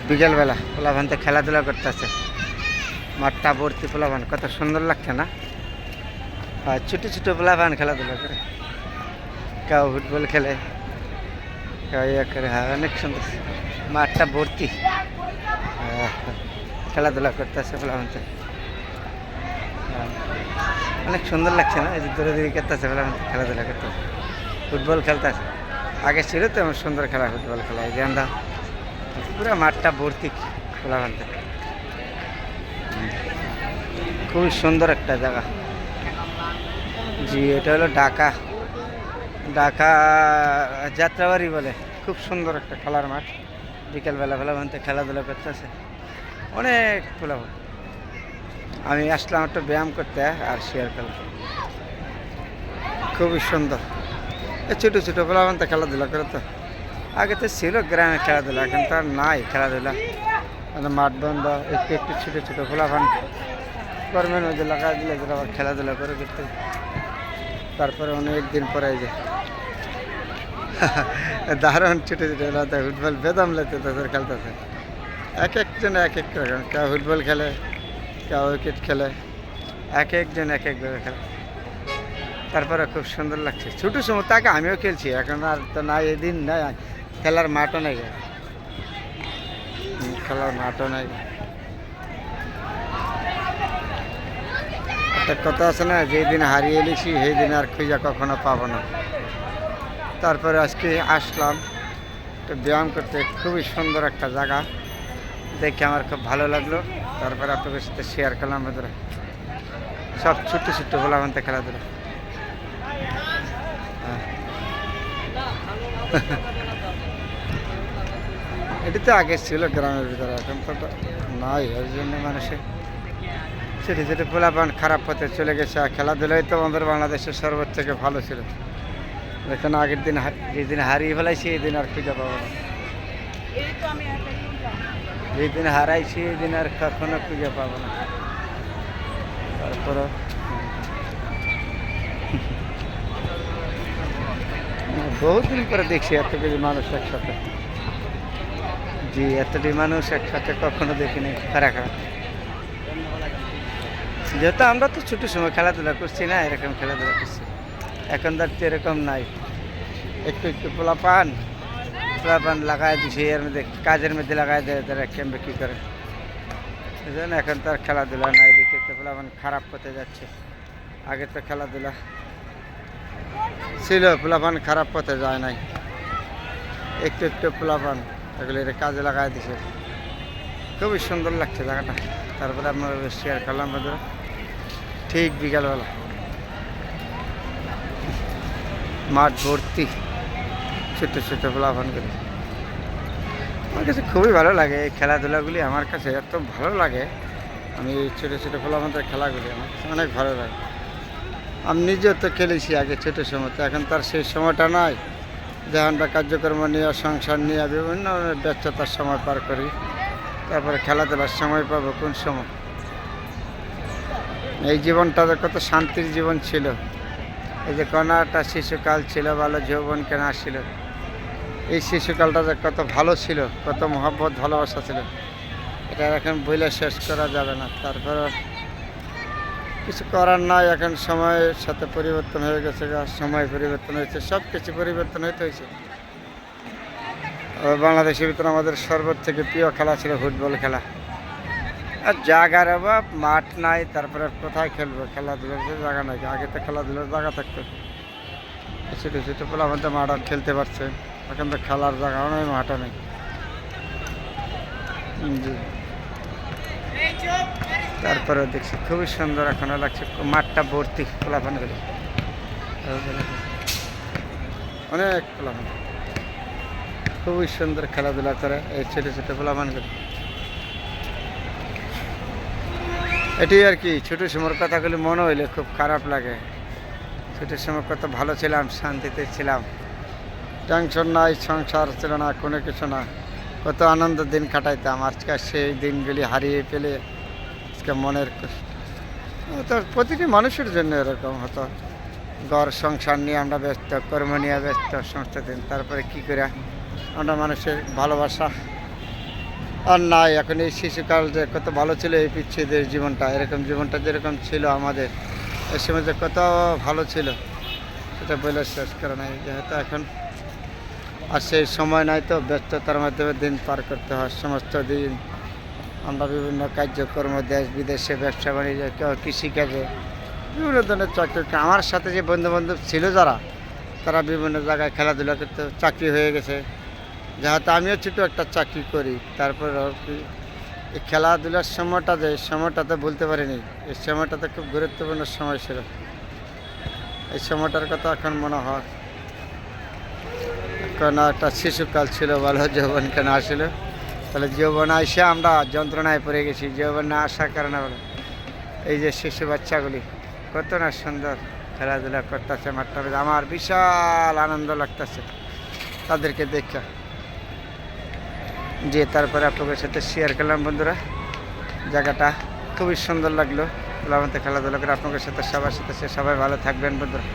বিকেলবেলা পোলাভানতে খেলাধুলা করতেছে, মাঠটা ভর্তি পোলাভান, কত সুন্দর লাগছে না? আর ছোটো ছোটো পোলাভান খেলাধুলা করে, কেউ ফুটবল খেলে, কেউ ইয়ে করে। হ্যাঁ, অনেক সুন্দর মাঠটা ভর্তি, খেলাধুলা করতেছে পোলাভানতে। অনেক সুন্দর লাগছে না? এই যে দূরে দূরে করতেছে পোলাভানতে, খেলাধুলা করতেছে, ফুটবল খেলতেছে। আগে ছিল তো আমার সুন্দর খেলা, ফুটবল খেলা। এই যে পুরো মাঠটা ভর্তি পোলাভানতে, খুবই সুন্দর একটা জায়গা। জি, এটা হলো ঢাকা ঢাকা যাত্রাবাড়ি বলে, খুব সুন্দর একটা খেলার মাঠ। বিকেলবেলা পোলাভানতে খেলাধুলা করতেছে অনেক পোলাভান। আমি আসলাম একটু ব্যায়াম করতে আর শেয়ার করলাম, খুবই সুন্দর। এই ছোটো ছোটো পোলাভানতে খেলাধুলা করে তো। আগে তো ছিল গ্রামে খেলাধুলা, এখন তো আর নাই খেলাধুলা, মাঠ বন্ধ। একটু একটু ছোটো ছোটো পোলাভান কর্মের মধ্যে লাগা দিলে আবার খেলাধুলা করে করতে। তারপরে অনেক দিন পরে এই যে দারুণ ছোটো ছোটো খেলাতে ফুটবল বেদম লেতে তাদের খেলতেছে। এক একজন এক এক রকম, কেউ ফুটবল খেলে, কেউ উইকেট খেলে, এক একজন এক একভাবে খেলে। তারপরে খুব সুন্দর লাগছে। ছোটো সময় তাকে আমিও খেলছি, এখন আর তো নাই, এদিন নাই, খেলার মাঠও নাই, খেলার মাঠও নাই। একটা কথা আছে না, যেই দিন হারিয়ে এলিছি সেই দিন আর খুঁজে কখনো পাবো না। তারপরে আজকে আসলাম একটু ব্যায়াম করতে, খুবই সুন্দর একটা জায়গা দেখে আমার খুব ভালো লাগলো। তারপরে আপনাদের সাথে শেয়ার করলাম। আমাদের সব ছোট্ট ছোট্ট পোলাভানতে খেলাধুলা। এটি তো আগে ছিল গ্রামের ভিতরে, এখন তো নাই। ওই জন্য মানুষের ছোটো ছোটো পোলাপান খারাপ পথে চলে গেছে। আর খেলাধুলাই তো আমাদের বাংলাদেশের সর্বোচ্চ থেকে ভালো ছিল। এখন আগের দিন যেদিন হারিয়ে ফেলাইছি এই দিন আর খুঁজে পাবো না। যেদিন হারাইছি এই দিন আর কখনো খুঁজে পাবো না। তারপরে বহুদিন পরে দেখছি এত কিছু মানুষ একসাথে। জি, এতটি মানুষ একসাথে কখনো দেখিনি। খারাপ যেহেতু আমরা তো ছোটো সময় খেলাধুলা করছি না, এরকম খেলাধুলা করছি। এখন তো এরকম নাই। একটু একটু পোলাপান লাগাই দিছে, এর মধ্যে কাজের মধ্যে লাগাই দেয় তারা, কেমবে কী করে। এই জন্য এখন তো আর খেলাধুলা নাই, দেখে তো পোলাপান খারাপ করতে যাচ্ছে। আগে তো খেলাধুলা ছিল, পোলাপান খারাপ পথে যায় নাই। একটু একটু পোলাপান এগুলো কাজে লাগাই দিছে, খুবই সুন্দর লাগছে জায়গাটা। তারপরে আপনারা শেয়ার করলাম বন্ধুরা, ঠিক বিকালবেলা মাঠ ভর্তি ছোটো ছোটো পোলাপানগুলি। আমার কাছে খুবই ভালো লাগে এই খেলাধুলাগুলি, আমার কাছে এত ভালো লাগে। আমি এই ছোটো ছোটো পোলাপানদের খেলাগুলি আমার কাছে অনেক ভালো লাগে। আমি নিজেও তো খেলেছি আগে ছোটো সময়, তো এখন তার সেই সময়টা নাই। যেখানটা কার্যক্রম নিয়ে, সংসার নিয়ে বিভিন্ন ব্যস্ততার সময় পার করি। তারপরে খেলাধুলার সময় পাবো কোন সময়? এই জীবনটা কত শান্তির জীবন ছিল। এই যে কণাটা শিশুকাল ছিল, ভালো যৌবন কেন আসছিল। এই শিশুকালটা যে কত ভালো ছিল, কত মহব্বত ভালোবাসা ছিল, এটা এখন বইলে শেষ করা যাবে না। তারপর কিছু করার নাই, এখন সময়ের সাথে পরিবর্তন হয়ে গেছে, সময় পরিবর্তন হয়েছে, সব কিছু পরিবর্তন হইতে হয়েছে। বাংলাদেশের ভিতরে আমাদের সর্বোচ্চ থেকে প্রিয় খেলা ছিল ফুটবল খেলা। আর জায়গার অভাব, মাঠ নাই, তারপরে কোথায় খেলবো? খেলাধুলার জায়গা নাই। আগে তো খেলাধুলার জায়গা থাকতো, ছোটো ছোটো পোলা আমাদের মাঠ খেলতে পারছে। এখন তো খেলার জায়গাও নেই, মাঠও নেই। জি, তারপরে দেখছি খুবই সুন্দর এখনও লাগছে, মাঠটা ভর্তি পোলাপানগুলি, অনেক পোলাপান খুবই সুন্দর খেলাধুলা করে এই ছোটো ছোটো পোলাপানগুলি। এটি আর কি, ছোটো সময়ের কথাগুলি মনে হইলে খুব খারাপ লাগে। ছোটো সময় কত ভালো ছিলাম, শান্তিতে ছিলাম, টেনশন নাই, সংসার ছিল না, কোনো কিছু না, কত আনন্দ দিন কাটাইতাম। আজকে সেই দিনগুলি হারিয়ে ফেলে আজকে মনের তো প্রতিটি মানুষের জন্য এরকম হতো। ঘর সংসার নিয়ে আমরা ব্যস্ত, কর্ম নিয়ে ব্যস্ত সমস্ত দিন। তারপরে কী করে আমরা মানুষের ভালোবাসা আর নাই। এখন এই শিশুকাল যে কত ভালো ছিল এই পিচ্ছিদের জীবনটা, এরকম জীবনটা যেরকম ছিল আমাদের এর সময় যে কত ভালো ছিল সেটা বলে শেষ করা নাই। যেহেতু এখন আর সেই সময় নাই, তো ব্যস্ততার মাধ্যমে দিন পার করতে হয়। সমস্ত দিন আমরা বিভিন্ন কার্যক্রম, দেশ বিদেশে, ব্যবসা বাণিজ্য, কেউ কৃষিকাজে, বিভিন্ন ধরনের চাকরি। আমার সাথে যে বন্ধু বান্ধব ছিল যারা, তারা বিভিন্ন জায়গায় খেলাধুলা করতে, চাকরি হয়ে গেছে। যেহেতু আমিও ছোটো একটা চাকরি করি, তারপর এই খেলাধুলার সময়টা, যে সময়টাতে বলতে পারিনি, এই সময়টাতে খুব গুরুত্বপূর্ণ সময় ছিল। এই সময়টার কথা এখন মনে হয়। এখন একটা শিশুকাল ছিল, ভালো যৌবন কেন আসছিল, তাহলে যৌবন এসে আমরা যন্ত্রণায় পড়ে গেছি। যৌবন না আসার কারণে বলে এই যে শিশু বাচ্চাগুলি কত না সুন্দর খেলাধুলা করতেছে মাঠটা, আমার বিশাল আনন্দ লাগতেছে তাদেরকে দেখে। যে তারপরে আপনাদের সাথে শেয়ার করলাম বন্ধুরা, জায়গাটা খুবই সুন্দর লাগলো। আমাদের খেলাধুলা করে আপনাদের সাথে, সবার সাথে সবাই ভালো থাকবেন বন্ধুরা।